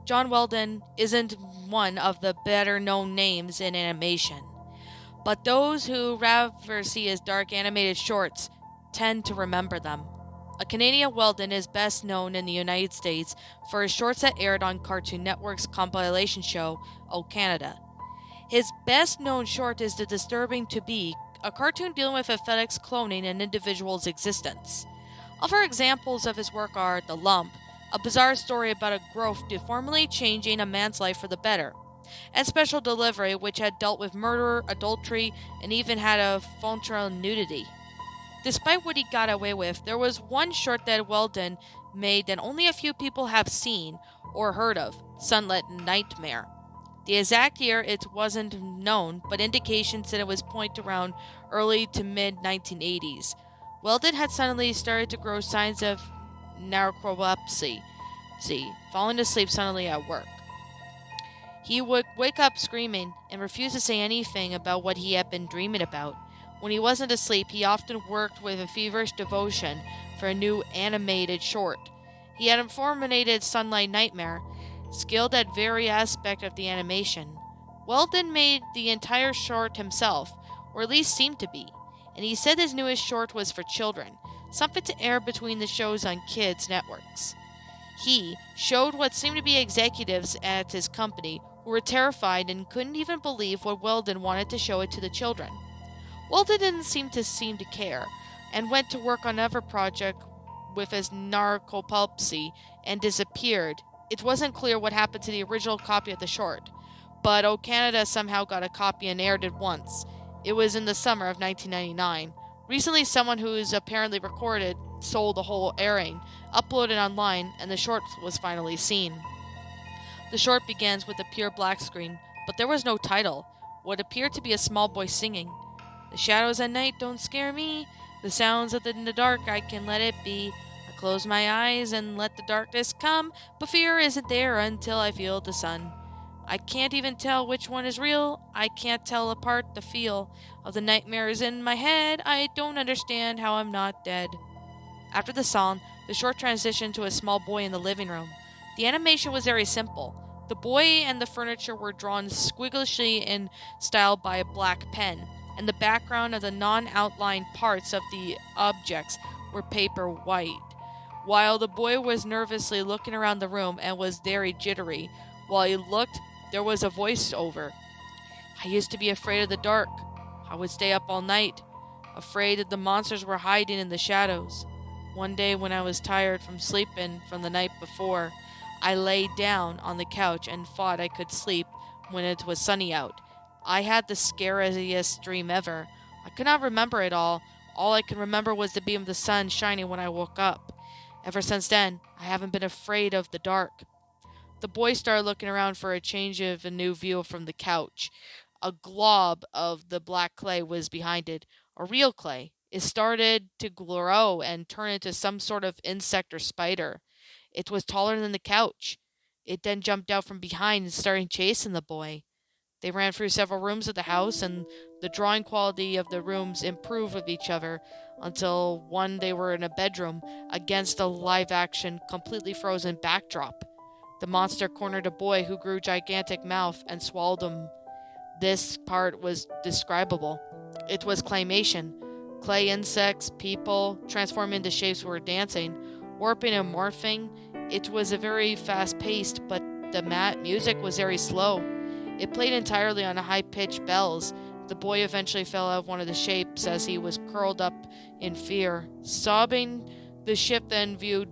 John Weldon isn't one of the better known names in animation, but those who rather see his dark animated shorts tend to remember them. A Canadian, Weldon is best known in the United States for his shorts that aired on Cartoon Network's compilation show, Oh Canada. His best known short is The Disturbing to Be, a cartoon dealing with FedEx cloning an individual's existence. Other examples of his work are The Lump, a bizarre story about a growth deformally changing a man's life for the better, and Special Delivery, which had dealt with murder, adultery, and even had a frontal nudity. Despite what he got away with, there was one short that Weldon made that only a few people have seen or heard of, Sunlit Nightmare. The exact year it wasn't known, but indications said it was point around early to mid 1980s. Weldon had suddenly started to grow signs of narcolepsy, falling asleep suddenly at work. He would wake up screaming and refuse to say anything about what he had been dreaming about. When he wasn't asleep, he often worked with a feverish devotion for a new animated short. He had formulated Sunlight Nightmare, skilled at every aspect of the animation. Weldon made the entire short himself, or at least seemed to be, and he said his newest short was for children, something to air between the shows on kids' networks. He showed what seemed to be executives at his company who were terrified and couldn't even believe what Weldon wanted to show it to the children. Weldon didn't seem to care, and went to work on another project with his narcolepsy and disappeared. It wasn't clear what happened to the original copy of the short, but O Canada somehow got a copy and aired it once. It was in the summer of 1999. Recently, someone who's apparently recorded sold the whole airing, uploaded online, and the short was finally seen. The short begins with a pure black screen, but there was no title. What appeared to be a small boy singing. The shadows at night don't scare me. The sounds in the dark, I can let it be. I close my eyes and let the darkness come, but fear isn't there until I feel the sun. I can't even tell which one is real. I can't tell apart the feel of the nightmares in my head. I don't understand how I'm not dead. After the song, the short transitioned to a small boy in the living room. The animation was very simple. The boy and the furniture were drawn squiggishly in style by a black pen, and the background of the non-outlined parts of the objects were paper white. While the boy was nervously looking around the room and was very jittery, while he looked, there was a voiceover. I used to be afraid of the dark. I would stay up all night, afraid that the monsters were hiding in the shadows. One day when I was tired from sleeping from the night before, I lay down on the couch and thought I could sleep when it was sunny out. I had the scariest dream ever. I could not remember it all. All I can remember was the beam of the sun shining when I woke up. Ever since then, I haven't been afraid of the dark. The boy started looking around for a change of a new view from the couch. A glob of the black clay was behind it, a real clay. It started to grow and turn into some sort of insect or spider. It was taller than the couch. It then jumped out from behind and started chasing the boy. They ran through several rooms of the house, and the drawing quality of the rooms improved with each other until one they were in a bedroom against a live action, completely frozen backdrop. The monster cornered a boy who grew gigantic mouth and swallowed him. This part was describable. It was claymation. Clay insects, people, transforming into shapes were dancing, warping and morphing. It was a very fast paced, but the music was very slow. It played entirely on high-pitched bells. The boy eventually fell out of one of the shapes as he was curled up in fear. Sobbing, the ship then viewed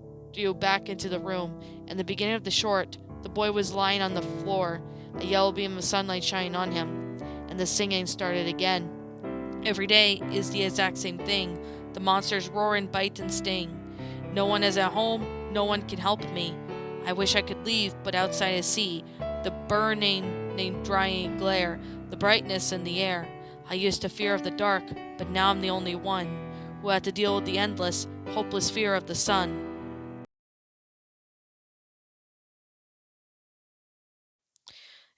back into the room. In the beginning of the short, the boy was lying on the floor, a yellow beam of sunlight shining on him, and the singing started again. Every day is the exact same thing. The monsters roar and bite and sting. No one is at home. No one can help me. I wish I could leave, but outside I see the burning, drying glare, the brightness in the air. I used to fear of the dark, but now I'm the only one who had to deal with the endless, hopeless fear of the sun.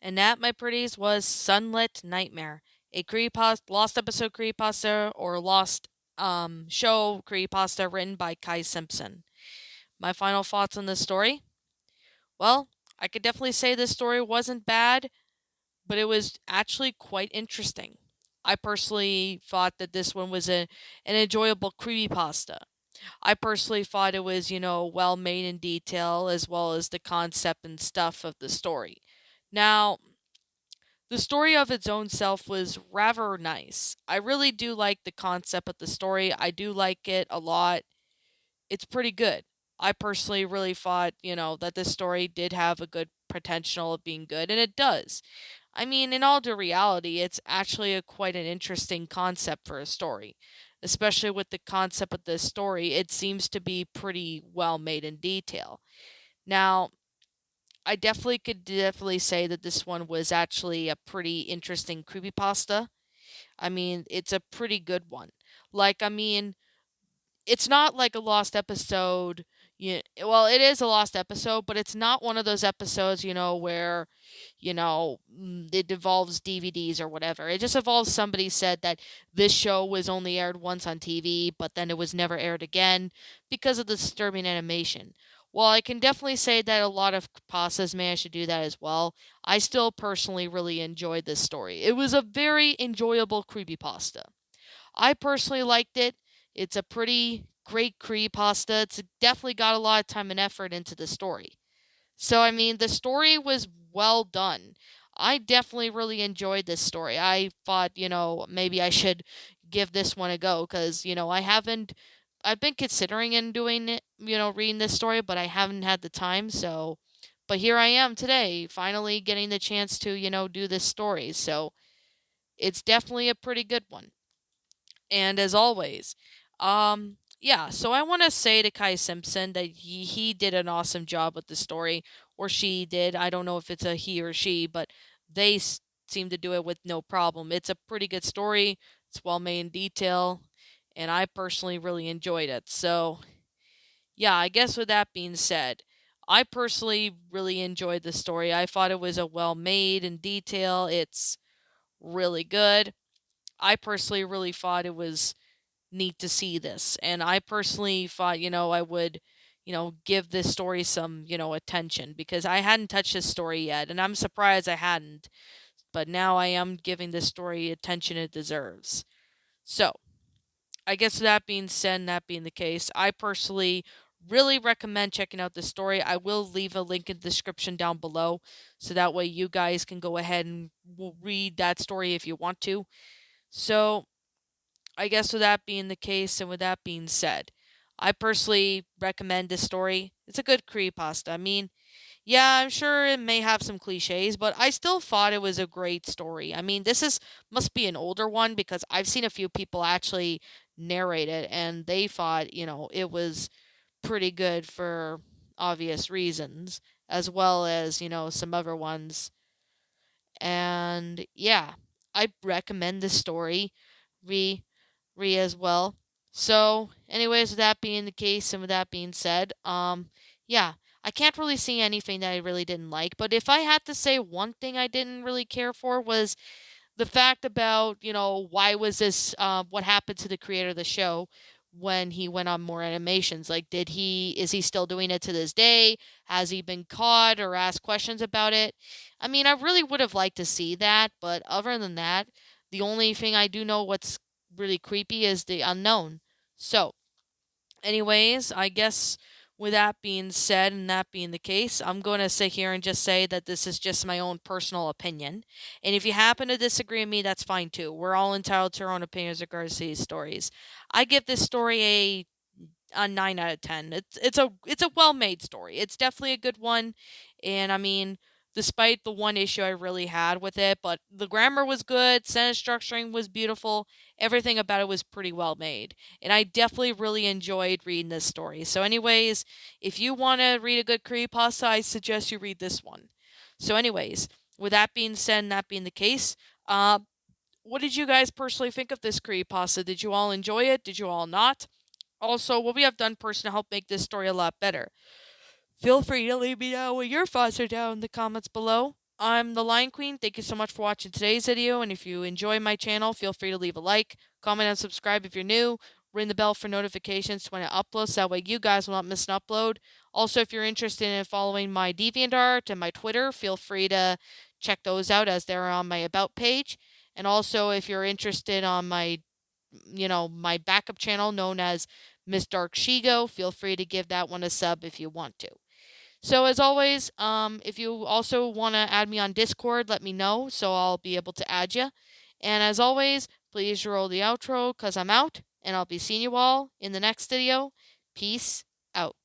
And that, my pretties, was Sunlit Nightmare, a lost episode creepypasta or lost show creepypasta written by Kai Simpson. My final thoughts on this story? Well, I could definitely say this story wasn't bad, but it was actually quite interesting. I personally thought that this one was an enjoyable creepypasta. I personally thought it was, well made in detail as well as the concept and stuff of the story. Now, the story of its own self was rather nice. I really do like the concept of the story. I do like it a lot. It's pretty good. I personally really thought, that this story did have a good potential of being good, and it does. I mean, in all due reality, it's actually quite an interesting concept for a story. Especially with the concept of this story, it seems to be pretty well made in detail. Now, I definitely say that this one was actually a pretty interesting creepypasta. I mean, it's a pretty good one. Like, I mean, it's not like a lost episode. Well, it is a lost episode, but it's not one of those episodes, where, it involves DVDs or whatever. It just involves somebody said that this show was only aired once on TV, but then it was never aired again because of the disturbing animation. While I can definitely say that a lot of pastas managed to do that as well, I still personally really enjoyed this story. It was a very enjoyable creepypasta. I personally liked it. It's a pretty great creepypasta. It's definitely got a lot of time and effort into the story. So, I mean, the story was well done. I definitely really enjoyed this story. I thought, maybe I should give this one a go because, I've been considering and doing it, reading this story, but I haven't had the time. So, but here I am today, finally getting the chance to, do this story. So, it's definitely a pretty good one. And as always, yeah, so I want to say to Kai Simpson that he did an awesome job with the story, or she did. I don't know if it's a he or she, but they seem to do it with no problem. It's a pretty good story. It's well made in detail, and I personally really enjoyed it. So, yeah, I guess with that being said, I personally really enjoyed the story. I thought it was a well made in detail. It's really good. I personally really thought it was neat to see this. And I personally thought, I would, give this story some, attention because I hadn't touched this story yet. And I'm surprised I hadn't. But now I am giving this story attention it deserves. So, I guess that being said, and that being the case, I personally really recommend checking out the story. I will leave a link in the description down below so that way you guys can go ahead and read that story if you want to. So, I guess with that being the case and with that being said, I personally recommend this story. It's a good creepypasta. I mean, yeah, I'm sure it may have some cliches, but I still thought it was a great story. I mean, this is must be an older one because I've seen a few people actually narrate it and they thought, it was pretty good for obvious reasons, as well as, some other ones. And yeah, I recommend this story. Re as well. So, anyways, with that being the case and with that being said, yeah, I can't really see anything that I really didn't like. But if I had to say one thing I didn't really care for was the fact about, why was this, what happened to the creator of the show when he went on more animations? Like, is he still doing it to this day? Has he been caught or asked questions about it? I mean, I really would have liked to see that, but other than that, the only thing I do know what's really creepy is the unknown. So, anyways, I guess with that being said and that being the case, I'm going to sit here and just say that this is just my own personal opinion. And if you happen to disagree with me, that's fine too. We're all entitled to our own opinions regarding these stories. I give this story a 9 out of 10. It's a well-made story. It's definitely a good one, and I mean, despite the one issue I really had with it, but the grammar was good, sentence structuring was beautiful, everything about it was pretty well made, and I definitely really enjoyed reading this story. So, anyways, if you want to read a good creepypasta, I suggest you read this one. So, anyways, with that being said, and that being the case, what did you guys personally think of this creepypasta? Did you all enjoy it? Did you all not? Also, what we have done personally to help make this story a lot better. Feel free to leave me know what your thoughts are down in the comments below. I'm the Lion Queen. Thank you so much for watching today's video, and if you enjoy my channel, feel free to leave a like, comment, and subscribe if you're new. ring the bell for notifications when I upload, so that way you guys will not miss an upload. Also, if you're interested in following my DeviantArt and my Twitter, feel free to check those out as they're on my About page. And also, if you're interested on my, my backup channel known as Miss Dark Shigo, feel free to give that one a sub if you want to. So as always, if you also want to add me on Discord, let me know so I'll be able to add you. And as always, please roll the outro because I'm out, and I'll be seeing you all in the next video. Peace out.